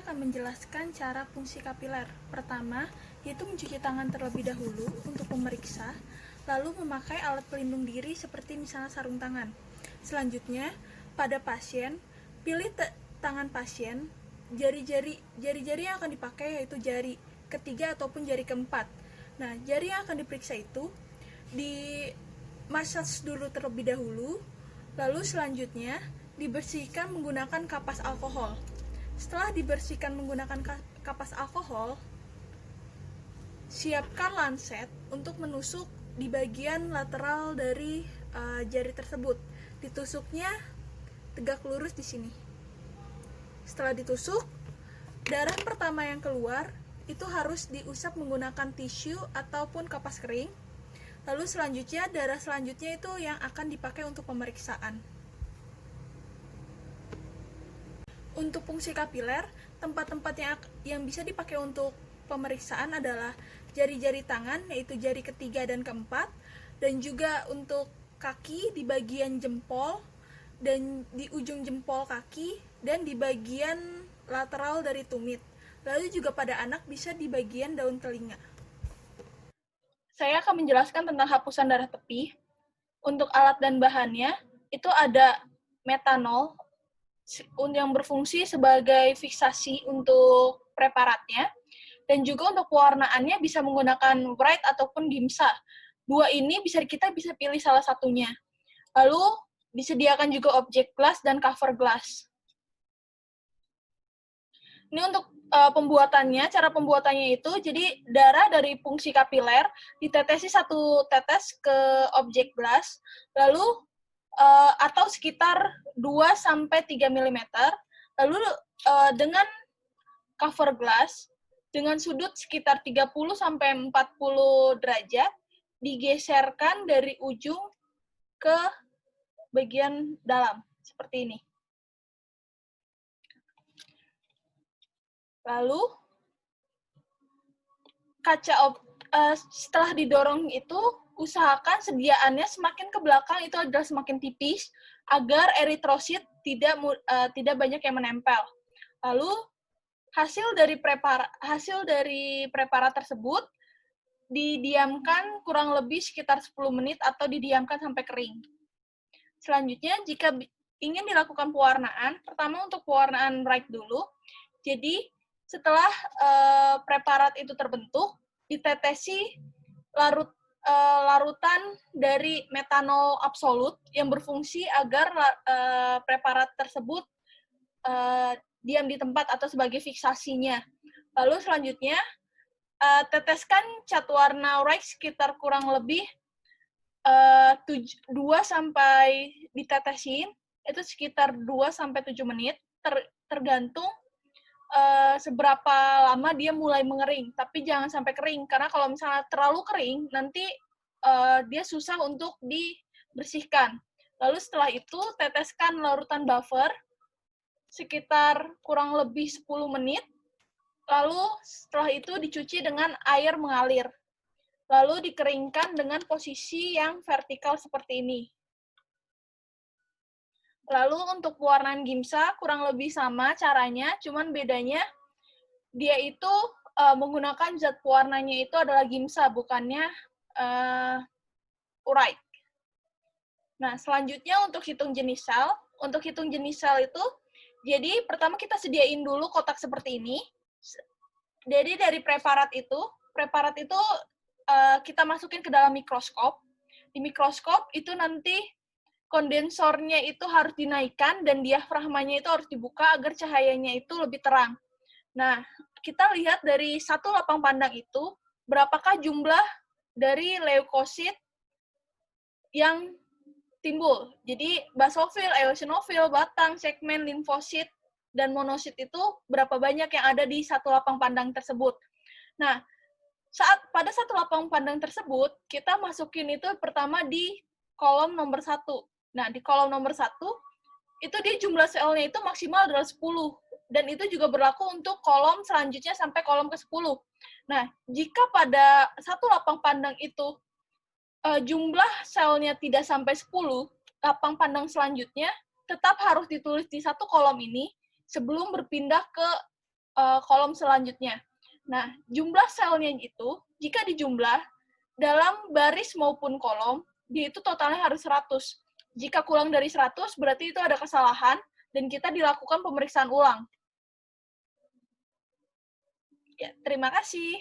akan menjelaskan cara fungsi kapiler. Pertama, yaitu mencuci tangan terlebih dahulu untuk memeriksa, lalu memakai alat pelindung diri seperti misalnya sarung tangan. Selanjutnya, pada pasien, pilih tangan pasien, jari-jari yang akan dipakai yaitu jari ketiga ataupun jari keempat. Nah, jari yang akan diperiksa itu di massage dulu terlebih dahulu, lalu selanjutnya dibersihkan menggunakan kapas alkohol. Setelah dibersihkan menggunakan kapas alkohol, siapkan lancet untuk menusuk di bagian lateral dari jari tersebut. Ditusuknya tegak lurus di sini. Setelah ditusuk, darah pertama yang keluar itu harus diusap menggunakan tisu ataupun kapas kering. Lalu selanjutnya, darah selanjutnya itu yang akan dipakai untuk pemeriksaan. Untuk fungsi kapiler, tempat-tempat yang bisa dipakai untuk pemeriksaan adalah jari-jari tangan, yaitu jari ketiga dan keempat, dan juga untuk kaki di bagian jempol, dan di ujung jempol kaki, dan di bagian lateral dari tumit. Lalu juga pada anak bisa di bagian daun telinga. Saya akan menjelaskan tentang hapusan darah tepi. Untuk alat dan bahannya, itu ada metanol, yang berfungsi sebagai fiksasi untuk preparatnya, dan juga untuk pewarnaannya bisa menggunakan bright ataupun dimsa. Dua ini kita bisa pilih salah satunya. Lalu disediakan juga objek glass dan cover glass. Ini untuk pembuatannya, cara pembuatannya itu, jadi darah dari fungsi kapiler ditetesi satu tetes ke objek glass, lalu atau sekitar 2-3 mm, lalu dengan cover glass, dengan sudut sekitar 30-40 derajat, digeserkan dari ujung ke bagian dalam, seperti ini. Lalu, setelah didorong itu, usahakan sediaannya semakin ke belakang itu adalah semakin tipis agar eritrosit tidak banyak yang menempel. Lalu hasil dari preparat tersebut didiamkan kurang lebih sekitar 10 menit atau didiamkan sampai kering. Selanjutnya, jika ingin dilakukan pewarnaan, pertama untuk pewarnaan bright dulu. Jadi setelah preparat itu terbentuk, ditetesi larutan dari metanol absolut yang berfungsi agar preparat tersebut diam di tempat atau sebagai fiksasinya. Lalu selanjutnya, teteskan cat warna white sekitar kurang lebih 2 sampai ditetesin, itu sekitar 2-7 menit, tergantung seberapa lama dia mulai mengering, tapi jangan sampai kering, karena kalau misalnya terlalu kering, nanti dia susah untuk dibersihkan. Lalu setelah itu, teteskan larutan buffer sekitar kurang lebih 10 menit, lalu setelah itu dicuci dengan air mengalir. Lalu dikeringkan dengan posisi yang vertikal seperti ini. Lalu untuk pewarnaan gimsa kurang lebih sama caranya, cuman bedanya dia itu menggunakan zat pewarnanya itu adalah gimsa, bukannya urate. Nah, selanjutnya untuk hitung jenis sel. Untuk hitung jenis sel itu, jadi pertama kita sediain dulu kotak seperti ini. Jadi dari preparat itu kita masukin ke dalam mikroskop. Di mikroskop itu nanti kondensornya itu harus dinaikkan dan diafragmanya itu harus dibuka agar cahayanya itu lebih terang. Nah, kita lihat dari satu lapang pandang itu, berapakah jumlah dari leukosit yang timbul. Jadi, basofil, eosinofil, batang, segmen, limfosit, dan monosit itu berapa banyak yang ada di satu lapang pandang tersebut. Nah, pada satu lapang pandang tersebut, kita masukin itu pertama di kolom nomor 1. Nah, di kolom nomor 1, itu dia jumlah selnya itu maksimal adalah 10. Dan itu juga berlaku untuk kolom selanjutnya sampai kolom ke-10. Nah, jika pada satu lapang pandang itu jumlah selnya tidak sampai 10, lapang pandang selanjutnya tetap harus ditulis di satu kolom ini sebelum berpindah ke kolom selanjutnya. Nah, jumlah selnya itu, jika dijumlah dalam baris maupun kolom, dia itu totalnya harus 100. Jika kurang dari 100, berarti itu ada kesalahan, dan kita dilakukan pemeriksaan ulang. Ya, terima kasih.